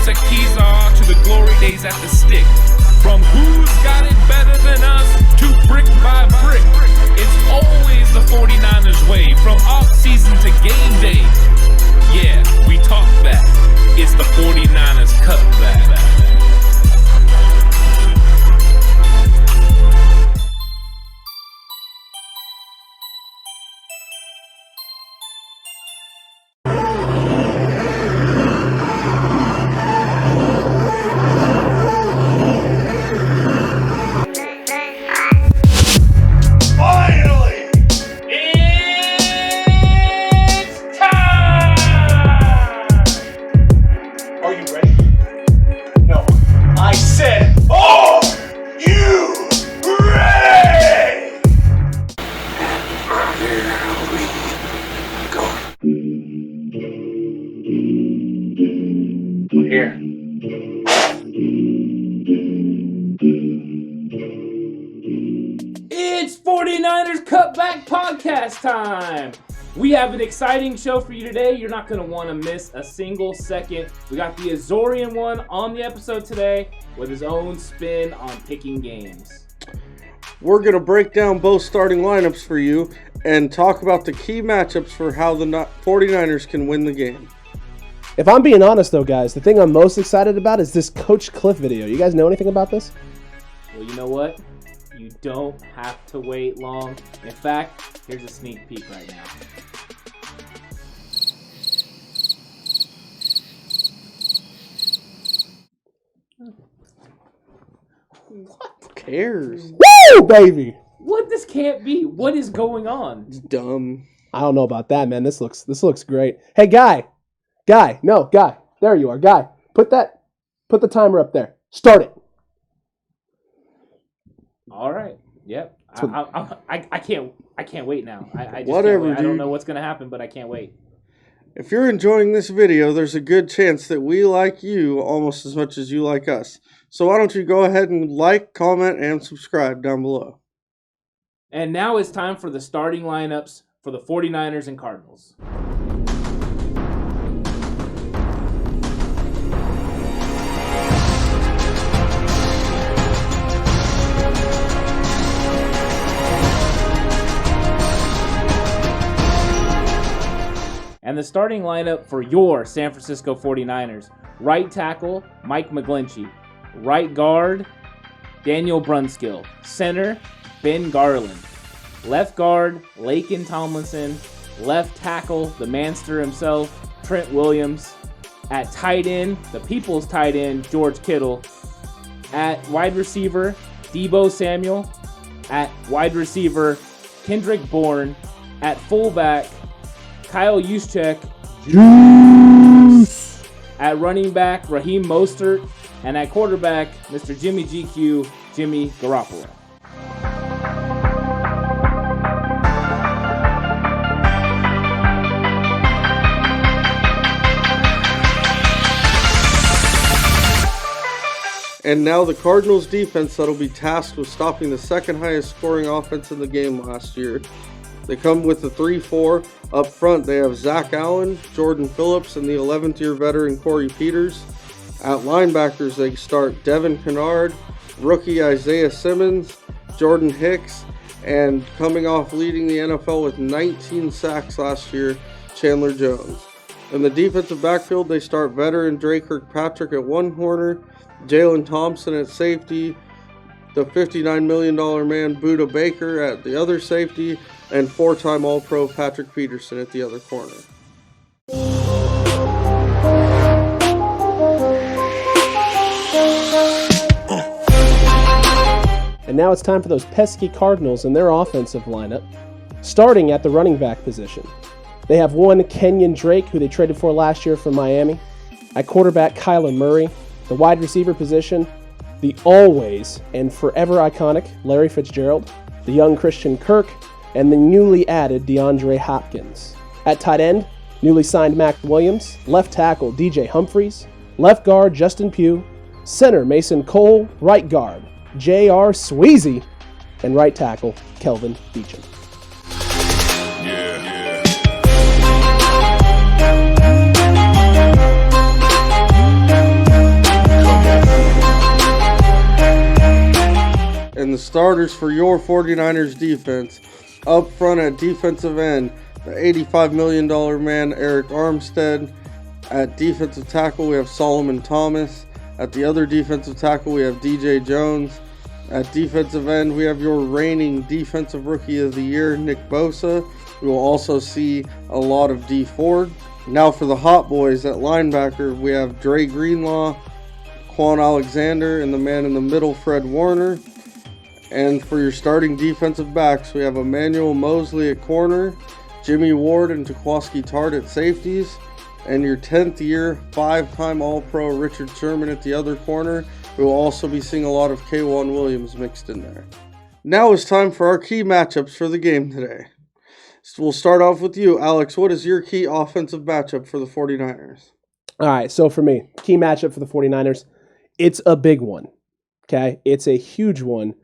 Chiefs at Kezar to the glory days at the stick. From who's got it better than us to brick by brick. It's always the 49ers way, from off-season to game day. Yeah, we talk back. It's the 49ers Cutback. Here. It's 49ers Cutback podcast time. We have an exciting show for you today. You're not going to want to miss a single second. We got the Azorean one on the episode today with his own spin on picking games. We're going to break down both starting lineups for you and talk about the key matchups for how the 49ers can win the game. If I'm being honest, though, guys, the thing I'm most excited about is this Coach Cliff video. You guys know anything about this? Well, you know what? You don't have to wait long. In fact, here's a sneak peek right now. What? Who cares? Woo, baby! What? This can't be. What is going on? It's dumb. I don't know about that, man. This looks great. Hey, Guy, there you are, Guy. Put the timer up there. Start it. All right. Yep. I can't wait now. I just Whatever, can't wait. I don't dude. know what's gonna happen, but I can't wait. If you're enjoying this video, there's a good chance that we like you almost as much as you like us. So why don't you go ahead and like, comment, and subscribe down below. And now it's time for the starting lineups for the 49ers and Cardinals. And the starting lineup for your San Francisco 49ers. Right tackle, Mike McGlinchey. Right guard, Daniel Brunskill. Center, Ben Garland. Left guard, Laken Tomlinson. Left tackle, the manster himself, Trent Williams. At tight end, the people's tight end, George Kittle. At wide receiver, Deebo Samuel. At wide receiver, Kendrick Bourne. At fullback, Kyle Juszczyk. At running back, Raheem Mostert. And at quarterback, Mr. Jimmy GQ, Jimmy Garoppolo. And now the Cardinals defense that'll be tasked with stopping the second highest scoring offense in the game last year. They come with the 3-4. Up front, they have Zach Allen, Jordan Phillips, and the 11th year veteran Corey Peters. At linebackers, they start Devin Kennard, rookie Isaiah Simmons, Jordan Hicks, and coming off leading the NFL with 19 sacks last year, Chandler Jones. In the defensive backfield, they start veteran Drake Kirkpatrick at one corner, Jalen Thompson at safety, the $59 million man Budda Baker at the other safety, and four-time All-Pro Patrick Peterson at the other corner. And now it's time for those pesky Cardinals and their offensive lineup. Starting at the running back position, they have one Kenyon Drake, who they traded for last year from Miami. At quarterback, Kyler Murray. The wide receiver position, the always and forever iconic Larry Fitzgerald. The young Christian Kirk. And the newly added DeAndre Hopkins. At tight end, newly signed Mac Williams. Left tackle, DJ Humphries. Left guard, Justin Pugh. Center, Mason Cole. Right guard, J.R. Sweezy. And right tackle, Kelvin Beachum. And the starters for your 49ers defense, up front at defensive end, the $85 million man Eric Armstead. At defensive tackle, we have Solomon Thomas. At the other defensive tackle, we have DJ Jones. At defensive end, we have your reigning Defensive Rookie of the Year, Nick Bosa. We will also see a lot of D Ford. Now for the Hot Boys at linebacker, we have Dre Greenlaw, Quan Alexander, and the man in the middle, Fred Warner. And for your starting defensive backs, we have Emmanuel Mosley at corner, Jimmy Ward and Taquaski Tart at safeties, and your 10th year, 5-time All-Pro Richard Sherman at the other corner. We will also be seeing a lot of K'Wan Williams mixed in there. Now it's time for our key matchups for the game today. So we'll start off with you, Alex. What is your key offensive matchup for the 49ers? All right, so for me, key matchup for the 49ers, it's a big one, okay? It's a huge one.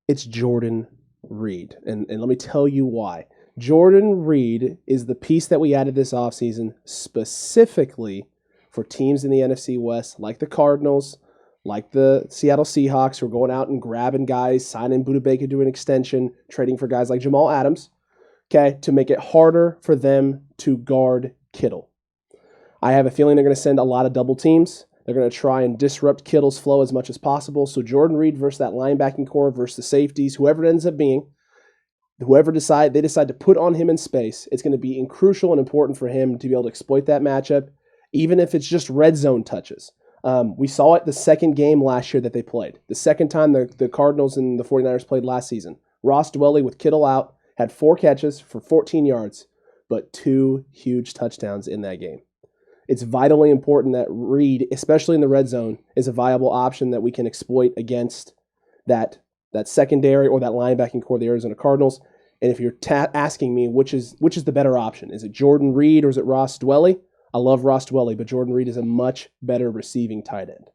It's Jordan Reed, and let me tell you why. Jordan Reed is the piece that we added this offseason specifically for teams in the NFC West, like the Cardinals, like the Seattle Seahawks, who are going out and grabbing guys, signing Budda Baker to an extension, trading for guys like Jamal Adams, okay, to make it harder for them to guard Kittle. I have a feeling they're going to send a lot of double teams. They're going to try and disrupt Kittle's flow as much as possible. So Jordan Reed versus that linebacking core versus the safeties, whoever it ends up being, whoever they decide to put on him in space, it's going to be crucial and important for him to be able to exploit that matchup, even if it's just red zone touches. We saw it the second game last year that they played. The second time the Cardinals and the 49ers played last season. Ross Dwelley with Kittle out had 4 catches for 14 yards, but 2 huge touchdowns in that game. It's vitally important that Reed, especially in the red zone, is a viable option that we can exploit against that secondary or that linebacking core of the Arizona Cardinals. And if you're asking me which is the better option, is it Jordan Reed or is it Ross Dwelley? I love Ross Dwelley, but Jordan Reed is a much better receiving tight end.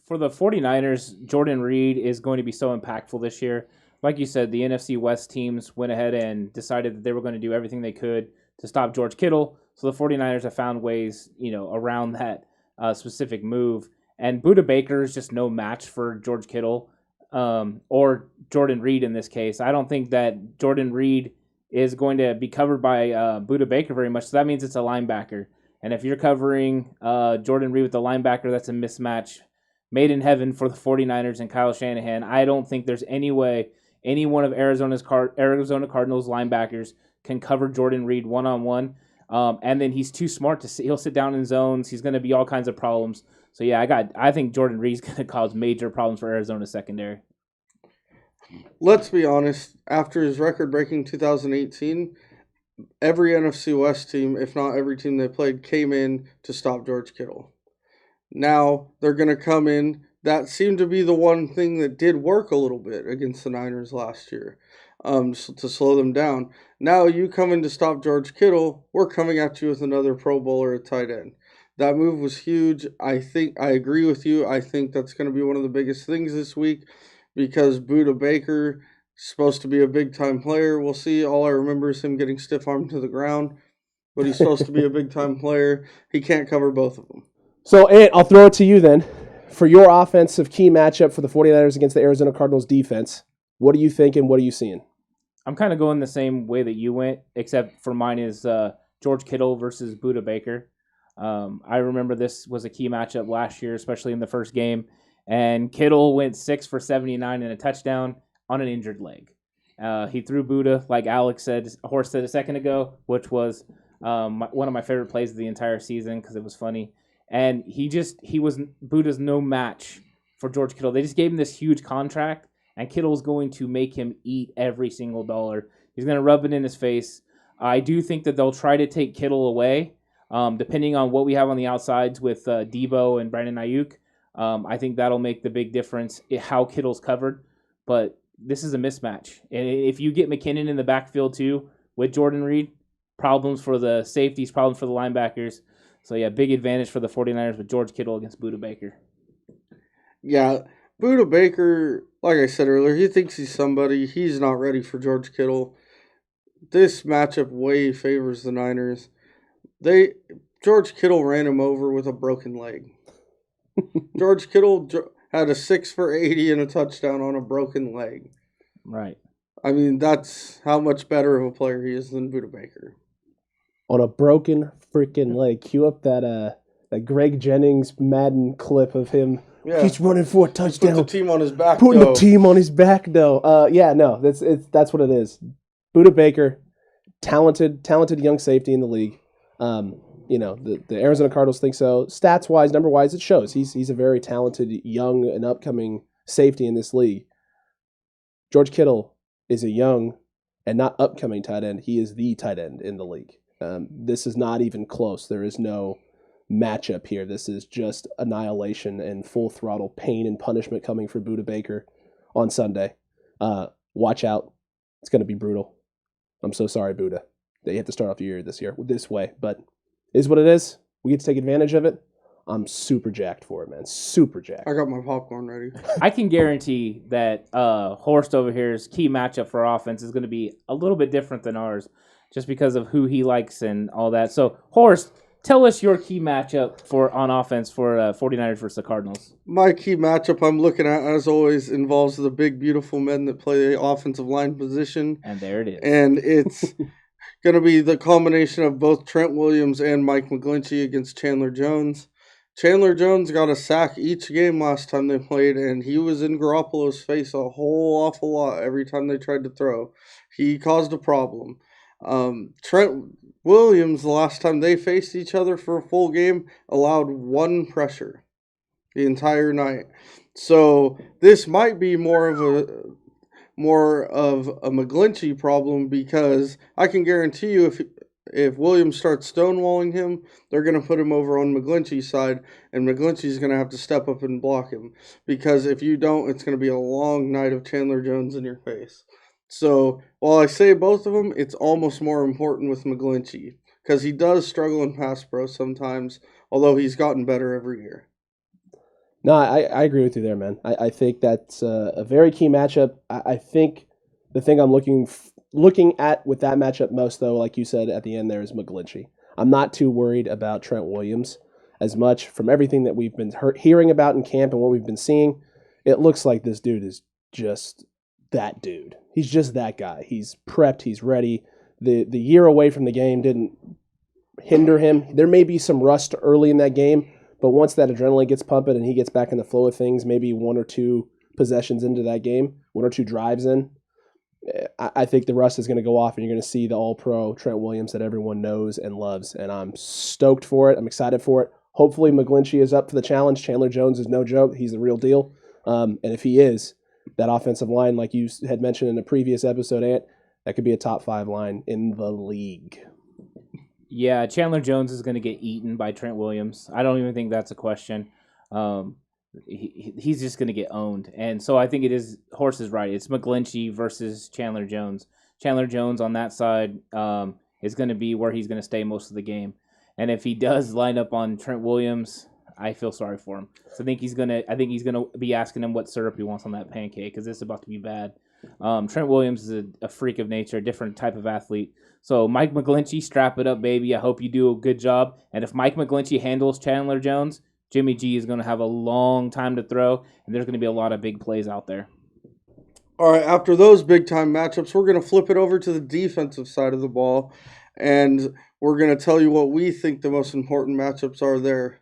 For the 49ers, Jordan Reed is going to be so impactful this year. Like you said, the NFC West teams went ahead and decided that they were going to do everything they could to stop George Kittle. So the 49ers have found ways, around that specific move. And Budda Baker is just no match for George Kittle or Jordan Reed in this case. I don't think that Jordan Reed is going to be covered by Budda Baker very much. So that means it's a linebacker. And if you're covering Jordan Reed with the linebacker, that's a mismatch made in heaven for the 49ers and Kyle Shanahan. I don't think there's any way any one of Arizona Cardinals linebackers can cover Jordan Reed one-on-one. And then he's too smart to sit. He'll sit down in zones. He's going to be all kinds of problems. So, yeah, I think Jordan Reed's going to cause major problems for Arizona's secondary. Let's be honest. After his record-breaking 2018, every NFC West team, if not every team they played, came in to stop George Kittle. Now they're going to come in. That seemed to be the one thing that did work a little bit against the Niners last year, to slow them down. Now you come in to stop George Kittle, we're coming at you with another Pro Bowler at tight end. That move was huge. I agree with you. I think that's going to be one of the biggest things this week because Budda Baker is supposed to be a big-time player. We'll see. All I remember is him getting stiff-armed to the ground, but he's supposed to be a big-time player. He can't cover both of them. So, Ant, I'll throw it to you then. For your offensive key matchup for the 49ers against the Arizona Cardinals defense, what are you thinking? What are you seeing? I'm kind of going the same way that you went, except for mine is George Kittle versus Budda Baker. I remember this was a key matchup last year, especially in the first game, and Kittle went 6 for 79 and a touchdown on an injured leg. He threw Budda, like Alex said, Horst said a second ago, which was one of my favorite plays of the entire season because it was funny. And Budda's no match for George Kittle. They just gave him this huge contract, and Kittle's going to make him eat every single dollar. He's going to rub it in his face. I do think that they'll try to take Kittle away, depending on what we have on the outsides with Debo and Brandon Ayuk. I think that'll make the big difference how Kittle's covered. But this is a mismatch. And if you get McKinnon in the backfield too with Jordan Reed, problems for the safeties, problems for the linebackers. So, yeah, big advantage for the 49ers with George Kittle against Budda Baker. Yeah, Budda Baker, like I said earlier, he thinks he's somebody. He's not ready for George Kittle. This matchup way favors the Niners. George Kittle ran him over with a broken leg. George Kittle had a 6 for 80 and a touchdown on a broken leg. Right. I mean, that's how much better of a player he is than Budda Baker. On a broken freaking leg. Cue up that Greg Jennings Madden clip of him. Yeah. He's running for a touchdown. Put the team on his back, Putting though. the team on his back, though. That's what it is. Budda Baker, talented young safety in the league. The Arizona Cardinals think so. Stats-wise, number-wise, it shows. He's a very talented, young, and upcoming safety in this league. George Kittle is a young and not upcoming tight end. He is the tight end in the league. This is not even close. There is no matchup here. This is just annihilation and full throttle pain and punishment coming for Budda Baker on Sunday. Watch out. It's going to be brutal. I'm so sorry, Budda. That you have to start off the year this way, but it is what it is. We get to take advantage of it. I'm super jacked for it, man. Super jacked. I got my popcorn ready. I can guarantee that Horst over here's key matchup for offense is going to be a little bit different than ours just because of who he likes and all that. So, Horst, tell us your key matchup on offense for 49ers versus the Cardinals. My key matchup I'm looking at, as always, involves the big, beautiful men that play the offensive line position. And there it is. And it's going to be the combination of both Trent Williams and Mike McGlinchey against Chandler Jones. Chandler Jones got a sack each game last time they played, and he was in Garoppolo's face a whole awful lot every time they tried to throw. He caused a problem. Trent Williams, the last time they faced each other for a full game, allowed one pressure the entire night. So this might be more of a McGlinchey problem, because I can guarantee you if Williams starts stonewalling him, they're going to put him over on McGlinchey's side, and McGlinchey's going to have to step up and block him, because if you don't, it's going to be a long night of Chandler Jones in your face. So while I say both of them, it's almost more important with McGlinchey, because he does struggle in pass pro sometimes, although he's gotten better every year. No, I agree with you there, man. I think that's a very key matchup. I think the thing I'm looking at with that matchup most, though, like you said at the end there, is McGlinchey. I'm not too worried about Trent Williams as much. From everything that we've been hearing about in camp and what we've been seeing, it looks like this dude is just that dude. He's just that guy. He's prepped. He's ready. The year away from the game didn't hinder him. There may be some rust early in that game, but once that adrenaline gets pumping and he gets back in the flow of things, maybe one or two possessions into that game, one or two drives in, I think the rust is going to go off and you're going to see the all-pro Trent Williams that everyone knows and loves, and I'm stoked for it. I'm excited for it. Hopefully McGlinchey is up for the challenge. Chandler Jones is no joke. He's the real deal. And if he is, that offensive line, like you had mentioned in a previous episode, Ant, that could be a top 5 line in the league. Yeah, Chandler Jones is going to get eaten by Trent Williams. I don't even think that's a question. He's just going to get owned. And so I think it is, Horst is right. It's McGlinchey versus Chandler Jones. Chandler Jones on that side is going to be where he's going to stay most of the game. And if he does line up on Trent Williams, I feel sorry for him. So I think he's gonna be asking him what syrup he wants on that pancake, because this is about to be bad. Trent Williams is a freak of nature, a different type of athlete. So Mike McGlinchey, strap it up, baby. I hope you do a good job. And if Mike McGlinchey handles Chandler Jones, Jimmy G is going to have a long time to throw, and there's going to be a lot of big plays out there. All right, after those big-time matchups, we're going to flip it over to the defensive side of the ball, and we're going to tell you what we think the most important matchups are there.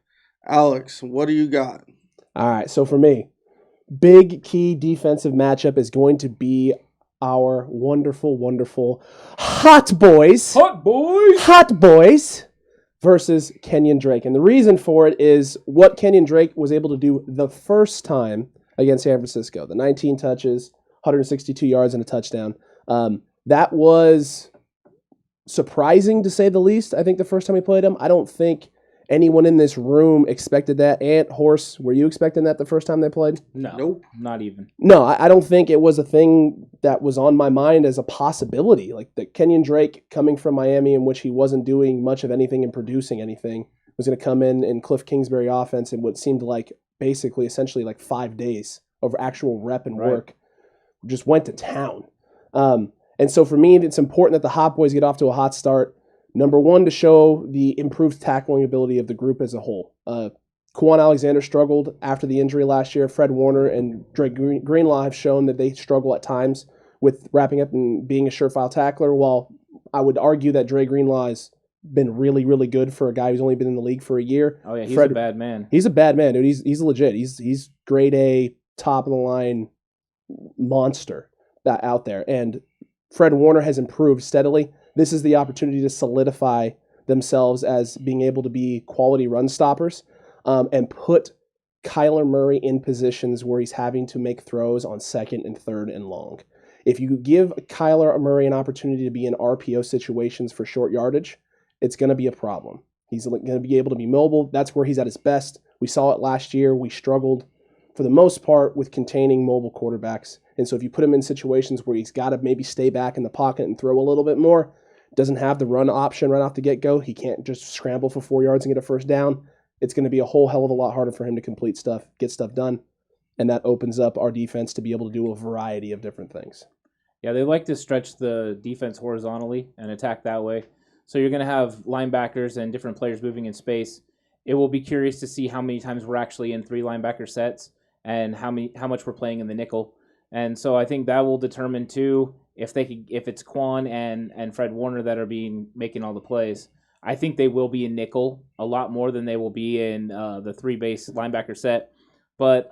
Alex, what do you got? All right, so for me, big key defensive matchup is going to be our wonderful, wonderful Hot Boys versus Kenyon Drake. And the reason for it is what Kenyon Drake was able to do the first time against San Francisco. The 19 touches, 162 yards, and a touchdown. That was surprising, to say the least, I think, the first time he played him. I don't think anyone in this room expected that. Ant, Horse, were you expecting that the first time they played? No. Nope. Not even. No, I don't think it was a thing that was on my mind as a possibility. Like the Kenyon Drake coming from Miami, in which he wasn't doing much of anything and producing anything, was going to come in Cliff Kingsbury offense in what seemed like basically essentially like 5 days of actual rep and work. Just went to town. And so for me, it's important that the Hot Boys get off to a hot start. Number one, to show the improved tackling ability of the group as a whole. Quan Alexander struggled after the injury last year. Fred Warner and Dre Greenlaw have shown that they struggle at times with wrapping up and being a surefire tackler, while I would argue that Dre Greenlaw has been really, really good for a guy who's only been in the league for a year. Oh, yeah, he's a bad man. He's a bad man, dude. He's legit. He's grade A, top-of-the-line monster out there. And Fred Warner has improved steadily. This is the opportunity to solidify themselves as being able to be quality run stoppers and put Kyler Murray in positions where he's having to make throws on second and third and long. If you give Kyler Murray an opportunity to be in RPO situations for short yardage, it's going to be a problem. He's going to be able to be mobile. That's where he's at his best. We saw it last year. We struggled for the most part with containing mobile quarterbacks. And so if you put him in situations where he's got to maybe stay back in the pocket and throw a little bit more, doesn't have the run option right off the get-go, he can't just scramble for 4 yards and get a first down, it's going to be a whole hell of a lot harder for him to complete stuff, get stuff done. And that opens up our defense to be able to do a variety of different things. Yeah, they like to stretch the defense horizontally and attack that way. So you're going to have linebackers and different players moving in space. It will be curious to see how many times we're actually in 3 linebacker sets and how much we're playing in the nickel. And so I think that will determine too if it's Quan and Fred Warner that are making all the plays. I think they will be in nickel a lot more than they will be in the 3-base linebacker set. But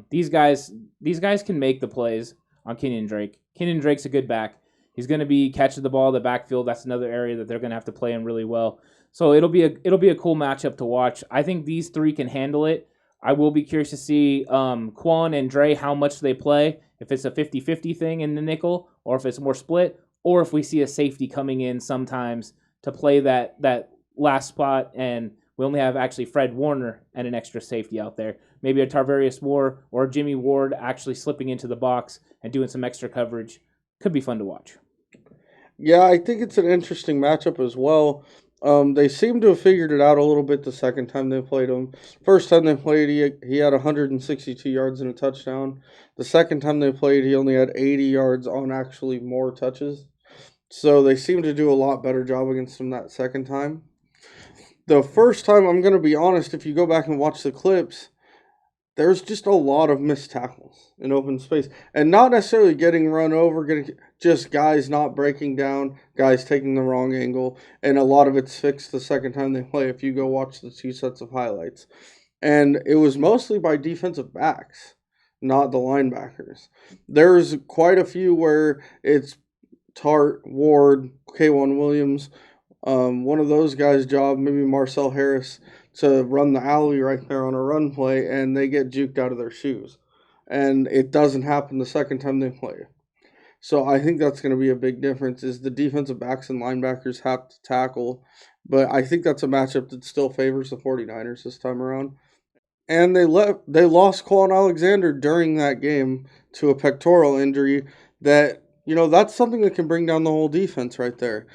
these guys can make the plays on Kenyon Drake. Kenyon Drake's a good back. He's going to be catching the ball in the backfield. That's another area that they're going to have to play in really well. So it'll be a cool matchup to watch. I think these 3 can handle it. I will be curious to see Quan and Dre, how much they play, if it's a 50-50 thing in the nickel, or if it's more split, or if we see a safety coming in sometimes to play that last spot, and we only have actually Fred Warner and an extra safety out there. Maybe a Tarvarius Moore or Jimmy Ward actually slipping into the box and doing some extra coverage. Could be fun to watch. Yeah, I think it's an interesting matchup as well. They seem to have figured it out a little bit the second time they played him. First time they played, he had 162 yards and a touchdown. The second time they played, he only had 80 yards on actually more touches. So they seem to do a lot better job against him that second time. The first time, I'm going to be honest, if you go back and watch the clips, there's just a lot of missed tackles in open space. And not necessarily getting run over, just guys not breaking down, guys taking the wrong angle. And a lot of it's fixed the second time they play if you go watch the 2 sets of highlights. And it was mostly by defensive backs, not the linebackers. There's quite a few where it's Tart, Ward, K1 Williams, one of those guys' job, maybe Marcel Harris, to run the alley right there on a run play, and they get juked out of their shoes. And it doesn't happen the second time they play. So I think that's going to be a big difference, is the defensive backs and linebackers have to tackle. But I think that's a matchup that still favors the 49ers this time around. And they lost Quan Alexander during that game to a pectoral injury that, that's something that can bring down the whole defense right there.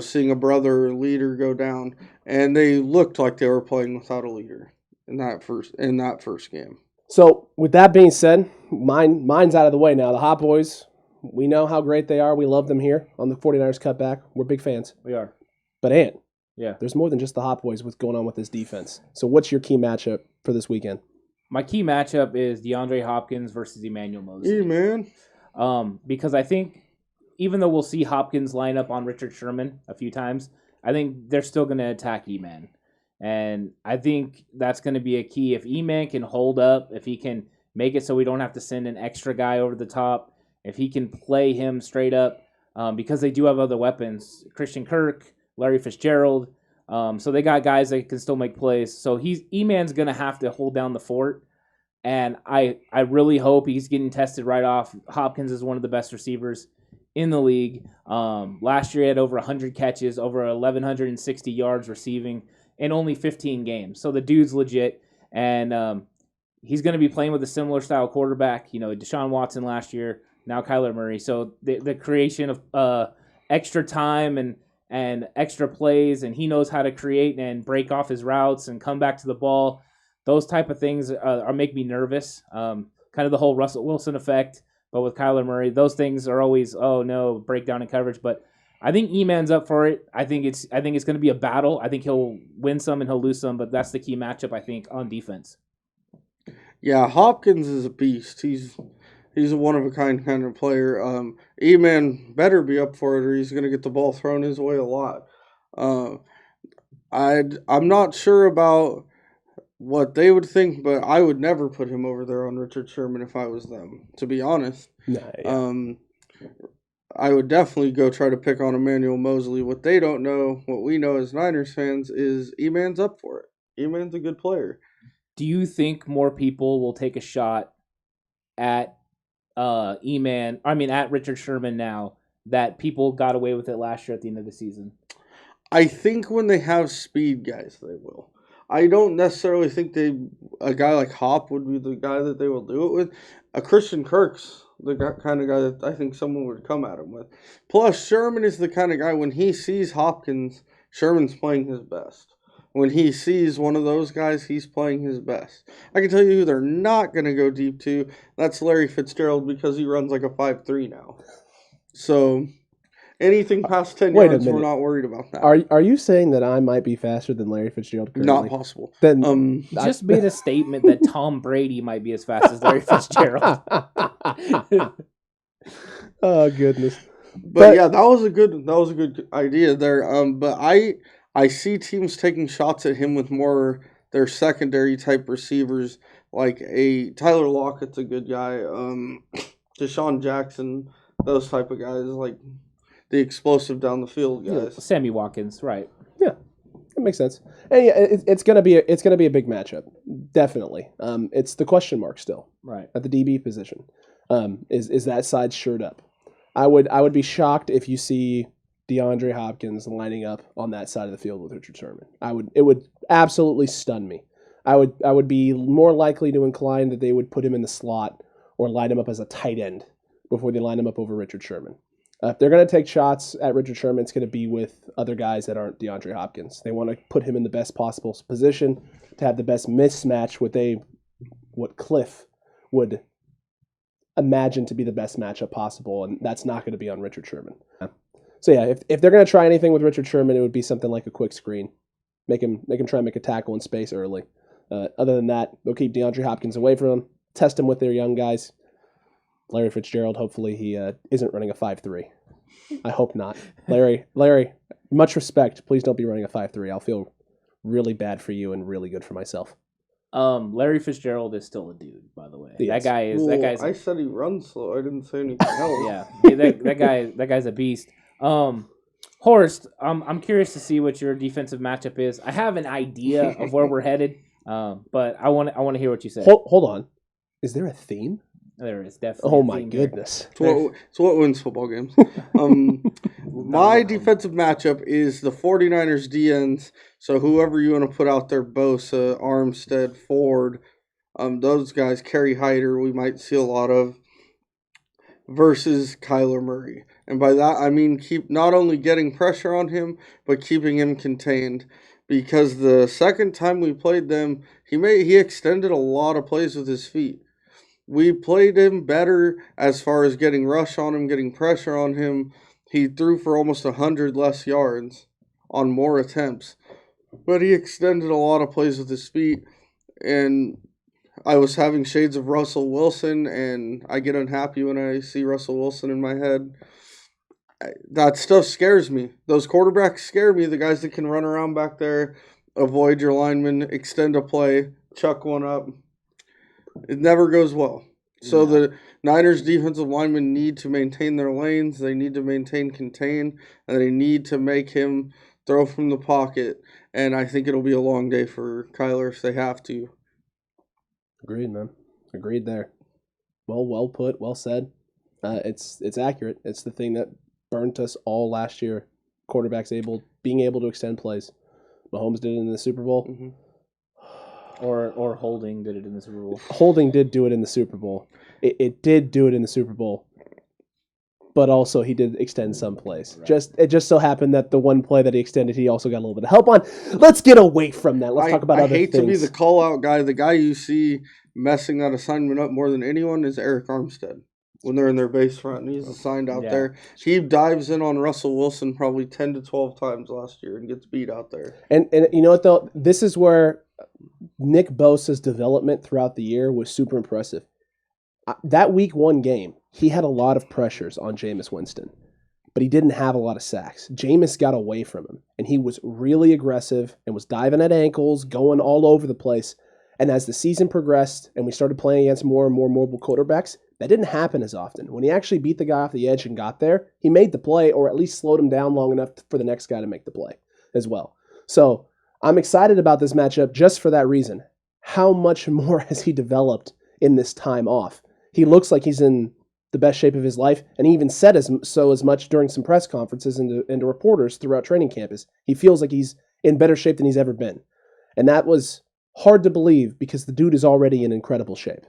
Seeing a brother or leader go down, and they looked like they were playing without a leader in that first game. So with that being said, mine's out of the way now. The Hot Boys, we know how great they are. We love them here on the 49ers Cutback. We're big fans. We are. But Ant, yeah, there's more than just the Hot Boys. What's going on with this defense? So what's your key matchup for this weekend? My key matchup is DeAndre Hopkins versus Emmanuel Mosley. Hey, man. Because I think even though we'll see Hopkins line up on Richard Sherman a few times, I think they're still going to attack E-Man. And I think that's going to be a key. If E-Man can hold up, if he can make it so we don't have to send an extra guy over the top, if he can play him straight up, because they do have other weapons, Christian Kirk, Larry Fitzgerald, so they got guys that can still make plays. So E-Man's going to have to hold down the fort. And I really hope he's getting tested right off. Hopkins is one of the best receivers in the league. Last year he had over 100 catches, over 1,160 yards receiving in only 15 games. So the dude's legit, and he's going to be playing with a similar style quarterback. Deshaun Watson last year, now Kyler Murray. So the creation of extra time and extra plays, and he knows how to create and break off his routes and come back to the ball. Those type of things are make me nervous. Kind of the whole Russell Wilson effect. But with Kyler Murray, those things are always, oh no, breakdown in coverage. But I think E-Man's up for it. I think it's going to be a battle. I think he'll win some and he'll lose some, but that's the key matchup, I think, on defense. Yeah, Hopkins is a beast. He's a one-of-a-kind kind of player. E-Man better be up for it or he's going to get the ball thrown his way a lot. I'm not sure about what they would think, but I would never put him over there on Richard Sherman if I was them, to be honest. I would definitely go try to pick on Emmanuel Mosley. What they don't know, what we know as Niners fans, is E-Man's up for it. E-Man's a good player. Do you think more people will take a shot at at Richard Sherman now that people got away with it last year at the end of the season? I think when they have speed guys, they will. I don't necessarily think a guy like Hop would be the guy that they will do it with. A Christian Kirk's the kind of guy that I think someone would come at him with. Plus, Sherman is the kind of guy, when he sees Hopkins, Sherman's playing his best. When he sees one of those guys, he's playing his best. I can tell you who they're not going to go deep to. That's Larry Fitzgerald because he runs like a 5'3" now. So anything past 10 yards, we're not worried about that. Are you saying that I might be faster than Larry Fitzgerald currently? Not possible. Then just made a statement that Tom Brady might be as fast as Larry Fitzgerald. Oh goodness. But yeah, that was a good idea there. But I see teams taking shots at him with more their secondary type receivers, like a Tyler Lockett's a good guy, Deshaun Jackson, those type of guys, like the explosive down the field guys. Yeah, Sammy Watkins, right? Yeah, that makes sense. And yeah, it's gonna be a big matchup, definitely. It's the question mark still, right, at the DB position. Is that side shored up? I would be shocked if you see DeAndre Hopkins lining up on that side of the field with Richard Sherman. It would absolutely stun me. I would be more likely to incline that they would put him in the slot or line him up as a tight end before they line him up over Richard Sherman. If they're going to take shots at Richard Sherman, it's going to be with other guys that aren't DeAndre Hopkins. They want to put him in the best possible position to have the best mismatch with what Cliff would imagine to be the best matchup possible, and that's not going to be on Richard Sherman. So yeah, if they're going to try anything with Richard Sherman, it would be something like a quick screen. Make him try and make a tackle in space early. Other than that, they'll keep DeAndre Hopkins away from him, test him with their young guys. Larry Fitzgerald, hopefully he isn't running a 5'3". I hope not. Larry, much respect. Please don't be running a 5'3". I'll feel really bad for you and really good for myself. Larry Fitzgerald is still a dude, by the way. That guy's. I said he runs slow. I didn't say anything else. Yeah, that guy's a beast. Horst, I'm curious to see what your defensive matchup is. I have an idea of where we're headed, but I want to hear what you say. Hold on. Is there a theme? There is definitely. Oh my goodness! It's what wins football games. My defensive matchup is the 49ers DNs. So whoever you want to put out there, Bosa, Armstead, Ford, those guys, Kerry Hyder, we might see a lot of, versus Kyler Murray. And by that I mean keep not only getting pressure on him, but keeping him contained. Because the second time we played them, he extended a lot of plays with his feet. We played him better as far as getting rush on him, getting pressure on him. He threw for almost 100 less yards on more attempts. But he extended a lot of plays with his feet. And I was having shades of Russell Wilson, and I get unhappy when I see Russell Wilson in my head. That stuff scares me. Those quarterbacks scare me, the guys that can run around back there, avoid your lineman, extend a play, chuck one up. It never goes well. So the Niners defensive linemen need to maintain their lanes. They need to maintain contain, and they need to make him throw from the pocket. And I think it'll be a long day for Kyler if they have to. Agreed, man. Agreed there. Well put. Well said. It's accurate. It's the thing that burnt us all last year. Quarterbacks being able to extend plays. Mahomes did it in the Super Bowl. Mm-hmm. Or Holding did it in the Super Bowl. Holding did do it in the Super Bowl. It did do it in the Super Bowl. But also he did extend some plays. Right. It just so happened that the one play that he extended, he also got a little bit of help on. Let's get away from that. Let's talk about other things. I hate to be the call-out guy. The guy you see messing that assignment up more than anyone is Eric Armstead. when they're in their base front. He's assigned out Yeah. there. He dives in on Russell Wilson probably 10 to 12 times last year and gets beat out there. And you know what, though? This is where Nick Bosa's development throughout the year was super impressive. That week 1 game, he had a lot of pressures on Jameis Winston, but he didn't have a lot of sacks. Jameis got away from him, and he was really aggressive and was diving at ankles, going all over the place. And as the season progressed and we started playing against more and more mobile quarterbacks, that didn't happen as often. When he actually beat the guy off the edge and got there, he made the play or at least slowed him down long enough for the next guy to make the play as well. So I'm excited about this matchup just for that reason. How much more has he developed in this time off? He looks like he's in the best shape of his life, and he even said as much during some press conferences and to reporters throughout training campus. He feels like he's in better shape than he's ever been. And that was hard to believe because the dude is already in incredible shape.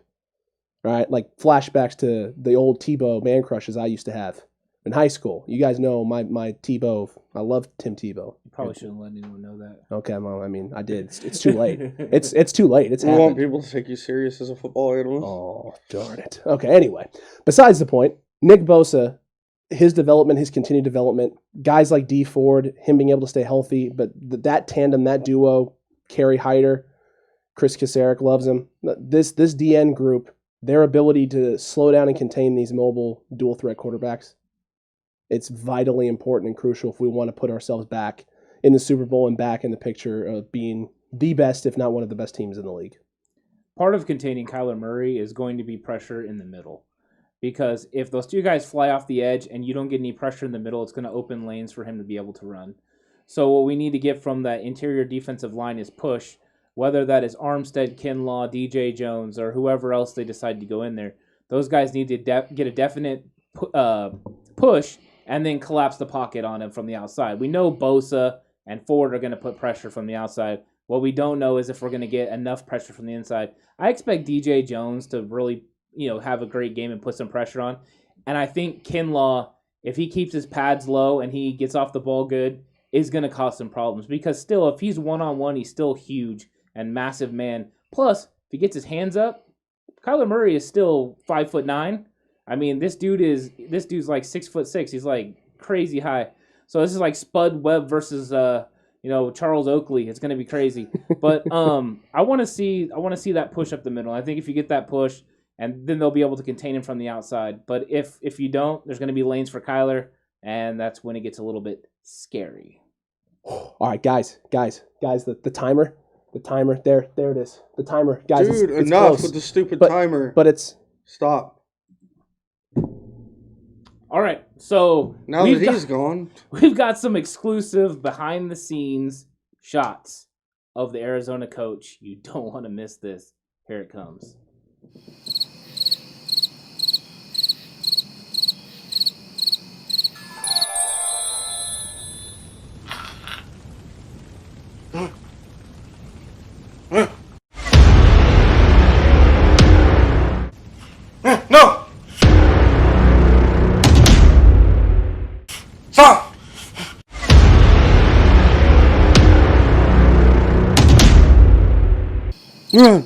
Right? Like flashbacks to the old Tebow man crushes I used to have in high school. You guys know my Tebow. I love Tim Tebow. You probably shouldn't let anyone know that. Okay, well, I mean, I did. It's too late. It's too late. It's We happened. want people to take you serious as a football analyst. Oh, darn it. Okay, anyway. Besides the point, Nick Bosa, his development, his continued development, guys like D Ford, him being able to stay healthy, but that tandem, that duo, Kerry Hyder, Chris Kasarik loves him. This DN group, their ability to slow down and contain these mobile dual threat quarterbacks, it's vitally important and crucial if we want to put ourselves back in the Super Bowl and back in the picture of being the best, if not one of the best teams in the league. Part of containing Kyler Murray is going to be pressure in the middle. Because if those two guys fly off the edge and you don't get any pressure in the middle, it's going to open lanes for him to be able to run. So what we need to get from that interior defensive line is push, whether that is Armstead, Kinlaw, DJ Jones, or whoever else they decide to go in there. Those guys need to get a definite push and then collapse the pocket on him from the outside. We know Bosa and Ford are going to put pressure from the outside. What we don't know is if we're going to get enough pressure from the inside. I expect DJ Jones to really, have a great game and put some pressure on. And I think Kinlaw, if he keeps his pads low and he gets off the ball good, is going to cause some problems. Because still, if he's one-on-one, he's still huge and massive man. Plus, if he gets his hands up, Kyler Murray is still 5'9". I mean, this dude's like 6'6". He's like crazy high. So this is like Spud Webb versus Charles Oakley. It's gonna be crazy. But I want to see that push up the middle. I think if you get that push, and then they'll be able to contain him from the outside. But if you don't, there's gonna be lanes for Kyler, and that's when it gets a little bit scary. All right, guys, the timer. The timer, there it is. The timer, guys. Dude, it's enough close. with the stupid But- timer. But it's Stop. All right, so Now that he's gone. we've got some exclusive behind-the-scenes shots of the Arizona coach. You don't want to miss this. Here it comes. No! Stop! Run!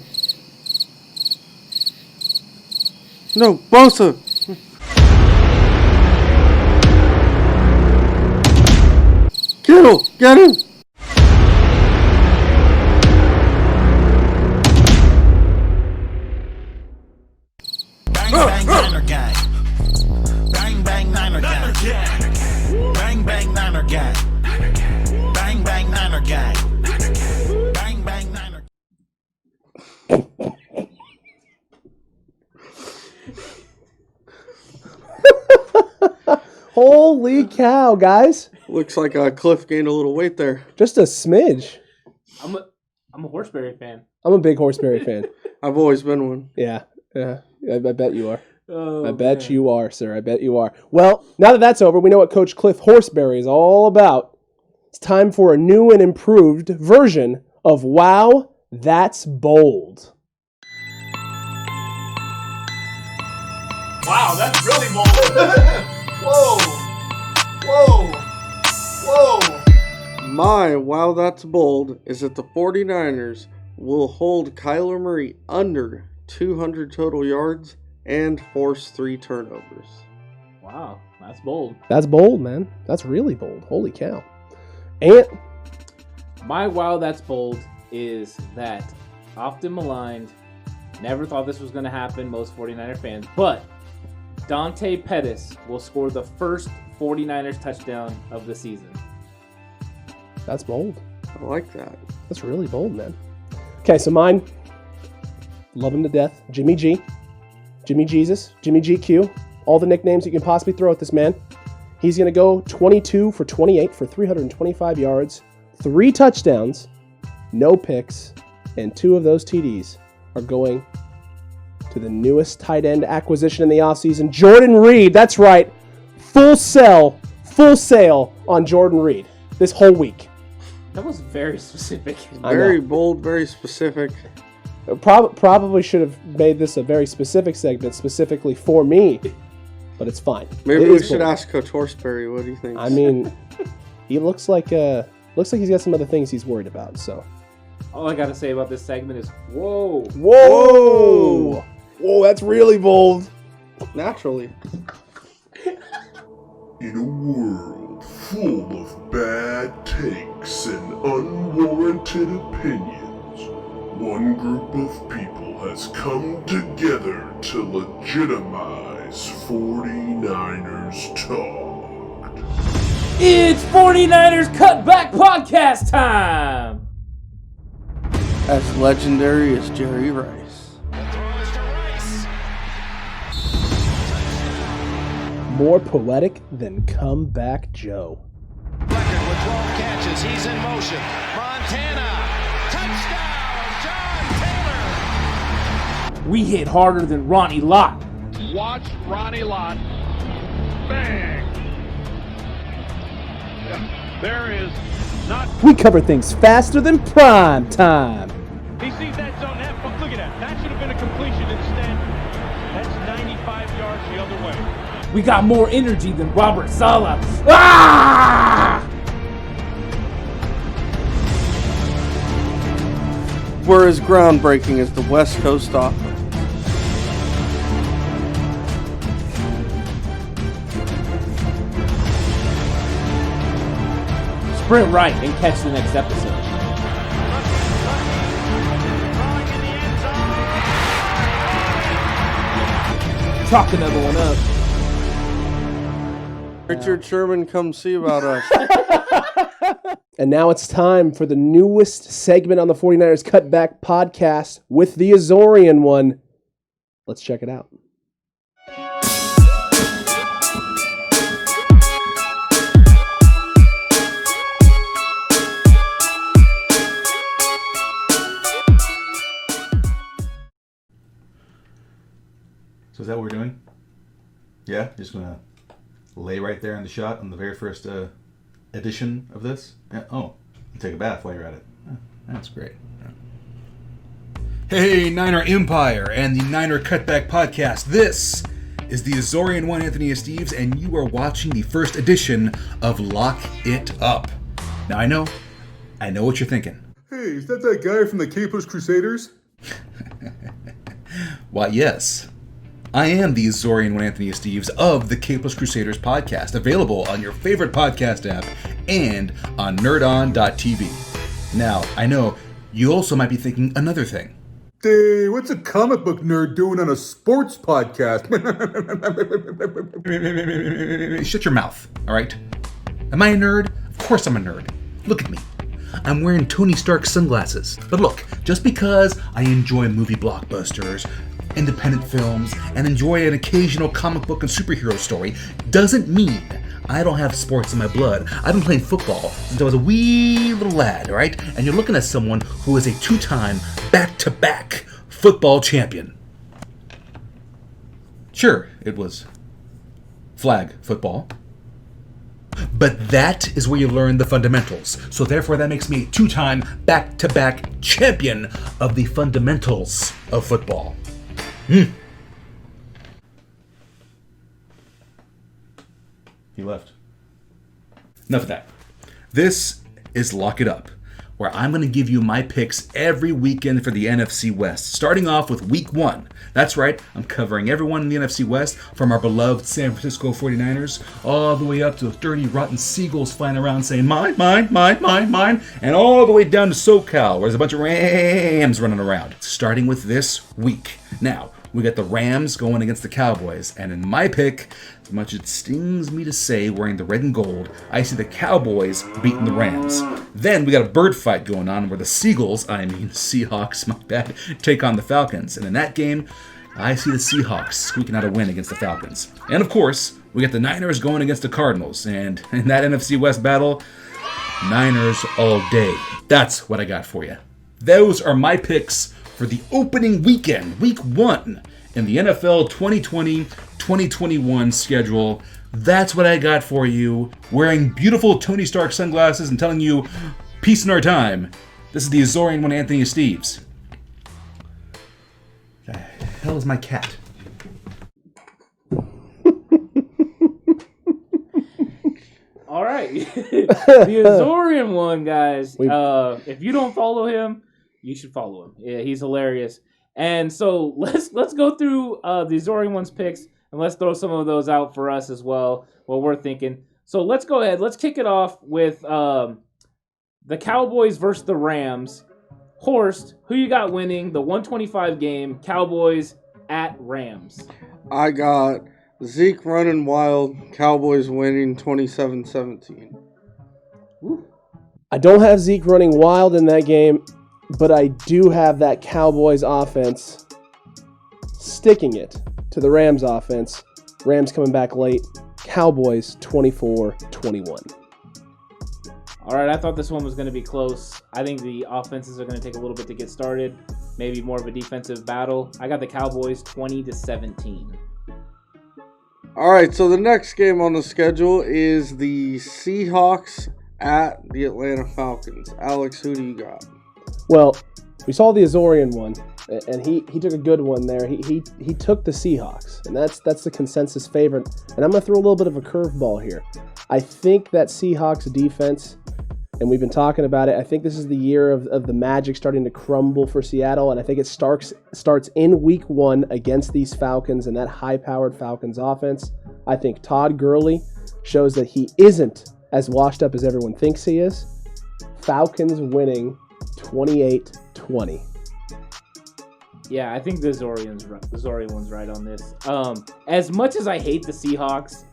No, Bosa! Kittle, get him! Bang, bang, Niner gang. Bang, bang, Niner gang. Bang, bang, Niner gang. Bang, bang, Niner gang. Bang, bang, Niner holy cow, guys! Looks like Cliff gained a little weight there. Just a smidge. I'm a Horseberry fan. I'm a big Horseberry fan. I've always been one. Yeah. I bet you are. Oh, I bet you are, sir. I bet you are. Well, now that that's over, we know what Coach Cliff Horseberry is all about. It's time for a new and improved version of Wow, That's Bold. Wow, that's really bold. Whoa. Whoa. Whoa. My wow, that's bold is that the 49ers will hold Kyler Murray under 200 total yards and force 3 turnovers. Wow, that's bold. That's bold, man. That's really bold. Holy cow. And My wow that's bold is that often maligned, never thought this was going to happen, most 49er fans, but Dante Pettis will score the first 49ers touchdown of the season. that's bold. I like that. That's really bold, man. Okay, so mine, love him to death. Jimmy G. Jimmy Jesus. Jimmy GQ. All the nicknames you can possibly throw at this man. He's going to go 22 for 28 for 325 yards, 3 touchdowns, no picks, and 2 of those TDs are going to the newest tight end acquisition in the offseason, Jordan Reed. That's right. Full sail on Jordan Reed this whole week. That was very specific. Very bold, very specific. Probably should have made this a very specific segment specifically for me, but it's fine. Maybe It we is should bold. ask Coach Horseberry what he thinks. I mean, he looks like he's got some other things he's worried about. So, All I got to say about this segment is, whoa. whoa, that's really bold. Naturally. In a world full of bad takes and unwarranted opinions, one group of people has come together to legitimize 49ers talk. It's 49ers Cutback Podcast time! As legendary as Jerry Rice. More poetic than Comeback Joe. Record with 12 catches. He's in motion. Montana. Touchdown. John Taylor. We hit harder than Ronnie Lott. Watch Ronnie Lott. Bang! Yeah, there is not. We cover things faster than prime time. He sees that zone. Look at that. That should have been a completion instead. That's 95 yards the other way. We got more energy than Robert Saleh. Ah! We're as groundbreaking as the West Coast offense. Sprint right and catch the next episode. Chalk another one up. Richard Sherman, come see about us. And now it's time for the newest segment on the 49ers Cutback Podcast with the Azorean one. Let's check it out. So is that what we're doing? Yeah? Just gonna lay right there in the shot on the very first edition of this? Yeah. Oh, and take a bath while you're at it. Yeah, that's great. Yeah. Hey, Niner Empire and the Niner Cutback Podcast. This is the Azorean one, Anthony Esteves, and you are watching the first edition of Lock It Up. Now, I know what you're thinking. Hey, is that guy from the Capeless Crusaders? Why, yes. I am the Azorean one, Anthony Esteves of the Capeless Crusaders podcast, available on your favorite podcast app and on nerdon.tv. Now, I know you also might be thinking another thing. Hey, what's a comic book nerd doing on a sports podcast? Shut your mouth, all right? Am I a nerd? Of course I'm a nerd. Look at me. I'm wearing Tony Stark sunglasses. But look, just because I enjoy movie blockbusters, independent films, and enjoy an occasional comic book and superhero story doesn't mean I don't have sports in my blood. I've been playing football since I was a wee little lad, all right? And you're looking at someone who is a 2-time back-to-back football champion. Sure, it was flag football. But that is where you learn the fundamentals. So therefore that makes me a 2-time back-to-back champion of the fundamentals of football. He left. Enough of that. This is Lock It Up, where I'm going to give you my picks every weekend for the NFC West, starting off with Week 1. That's right, I'm covering everyone in the NFC West, from our beloved San Francisco 49ers, all the way up to the dirty, rotten seagulls flying around saying, mine, mine, mine, mine, mine, and all the way down to SoCal, where there's a bunch of Rams running around. Starting with this week. Now, we got the Rams going against the Cowboys, and in my pick, as much as it stings me to say, wearing the red and gold, I see the Cowboys beating the Rams. Then we got a bird fight going on where the Seahawks, my bad, take on the Falcons. And in that game, I see the Seahawks squeaking out a win against the Falcons. And of course, we got the Niners going against the Cardinals. And in that NFC West battle, Niners all day. That's what I got for you. Those are my picks for the opening weekend, Week 1, in the NFL 2020-2021 schedule. That's what I got for you. Wearing beautiful Tony Stark sunglasses and telling you, peace in our time. This is the Azorean one, Anthony Esteves. The hell is my cat? All right. The Azorean one, guys. If you don't follow him, you should follow him. Yeah, he's hilarious. And so let's go through the Azorean one's picks, and let's throw some of those out for us as well, what we're thinking. So let's go ahead. Let's kick it off with the Cowboys versus the Rams. Horst, who you got winning the 125 game, Cowboys at Rams? I got Zeke running wild, Cowboys winning 27-17. I don't have Zeke running wild in that game, but I do have that Cowboys offense sticking it to the Rams offense. Rams coming back late. Cowboys 24-21. All right, I thought this one was going to be close. I think the offenses are going to take a little bit to get started. Maybe more of a defensive battle. I got the Cowboys 20-17. All right, so the next game on the schedule is the Seahawks at the Atlanta Falcons. Alex, who do you got? Well, we saw the Azorean one, and he took a good one there. He took the Seahawks, and that's the consensus favorite. And I'm going to throw a little bit of a curveball here. I think that Seahawks defense, and we've been talking about it, I think this is the year of the magic starting to crumble for Seattle, and I think it starts in Week 1 against these Falcons and that high-powered Falcons offense. I think Todd Gurley shows that he isn't as washed up as everyone thinks he is. Falcons winning 28-20. Yeah, I think the Azorean one's right on this. As much as I hate the Seahawks,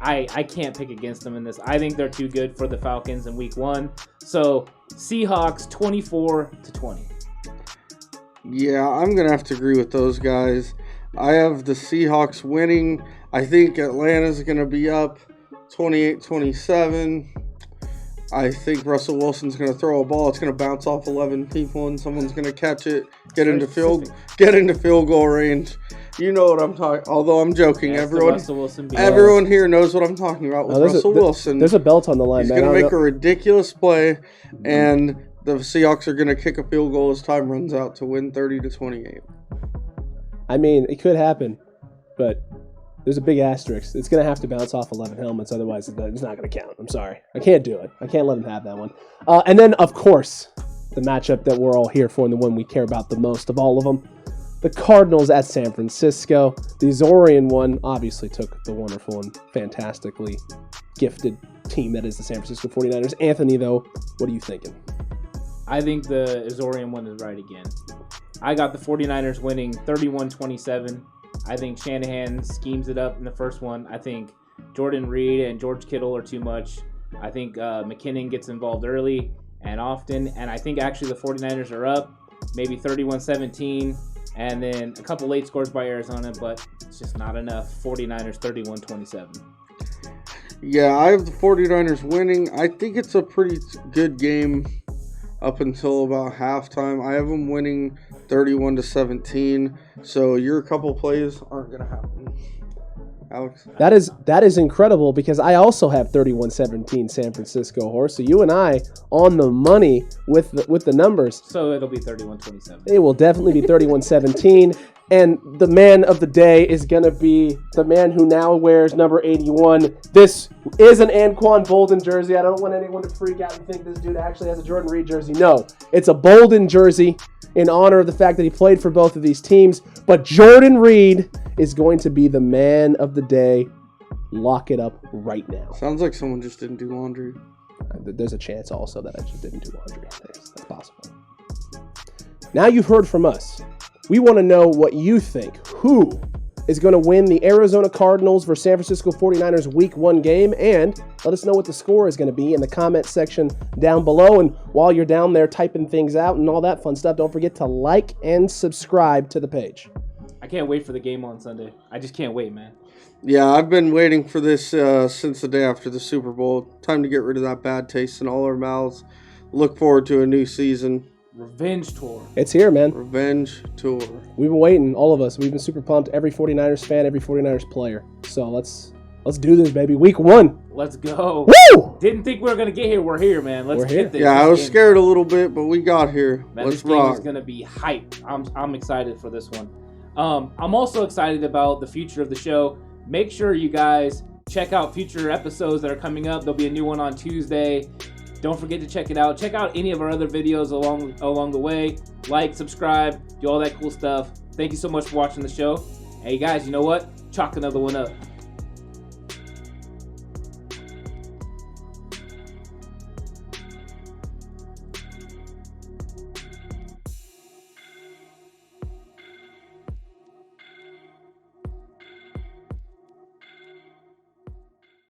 I can't pick against them in this. I think they're too good for the Falcons in Week 1. So, Seahawks 24-20. Yeah, I'm going to have to agree with those guys. I have the Seahawks winning. I think Atlanta's going to be up 28-27. I think Russell Wilson's going to throw a ball. It's going to bounce off 11 people, and someone's going to catch it, get into field goal range. You know what I'm talking. Although I'm joking, everyone here knows what I'm talking about with Russell Wilson. There's a belt on the line. He's going to make a ridiculous play, and the Seahawks are going to kick a field goal as time runs out to win 30-28. I mean, it could happen, but there's a big asterisk. It's going to have to bounce off 11 helmets, otherwise it's not going to count. I'm sorry. I can't do it. I can't let him have that one. And then, of course, the matchup that we're all here for and the one we care about the most of all of them, the Cardinals at San Francisco. The Azorean one obviously took the wonderful and fantastically gifted team that is the San Francisco 49ers. Anthony, though, what are you thinking? I think the Azorean one is right again. I got the 49ers winning 31-27. I think Shanahan schemes it up in the first one. I think Jordan Reed and George Kittle are too much. I think McKinnon gets involved early and often. And I think actually the 49ers are up, maybe 31-17. And then a couple late scores by Arizona, but it's just not enough. 49ers 31-27. Yeah, I have the 49ers winning. I think it's a pretty good game up until about halftime. I have them winning 31-17. So your couple plays aren't going to happen. Alex. That is incredible because I also have 31-17 San Francisco, Horse. So you and I on the money with the numbers. So it'll be 31-27. It will definitely be 31-17. And the man of the day is going to be the man who now wears number 81. This is an Anquan Bolden jersey. I don't want anyone to freak out and think this dude actually has a Jordan Reed jersey. No, it's a Bolden jersey in honor of the fact that he played for both of these teams. But Jordan Reed is going to be the man of the day. Lock it up right now. Sounds like someone just didn't do laundry. There's a chance also that I just didn't do laundry. That's possible. Now you've heard from us. We want to know what you think. Who is going to win the Arizona Cardinals versus San Francisco 49ers Week 1 game? And let us know what the score is going to be in the comment section down below. And while you're down there typing things out and all that fun stuff, don't forget to like and subscribe to the page. I can't wait for the game on Sunday. I just can't wait, man. Yeah, I've been waiting for this since the day after the Super Bowl. Time to get rid of that bad taste in all our mouths. Look forward to a new season. Revenge tour. It's here, man. Revenge tour. We've been waiting, all of us. We've been super pumped. Every 49ers fan, every 49ers player. So let's do this, baby. Week 1. Let's go. Woo! Didn't think we were going to get here. We're here, man. Let's get this. Yeah, I was scared a little bit, but we got here. Man, Let's this game rock. is going to be hype. I'm excited for this one. I'm also excited about the future of the show. Make sure you guys check out future episodes that are coming up. There'll be a new one on Tuesday. Don't forget to check it out. Check out any of our other videos along the way. Like, subscribe, do all that cool stuff. Thank you so much for watching the show. Hey guys, you know what? Chalk another one up.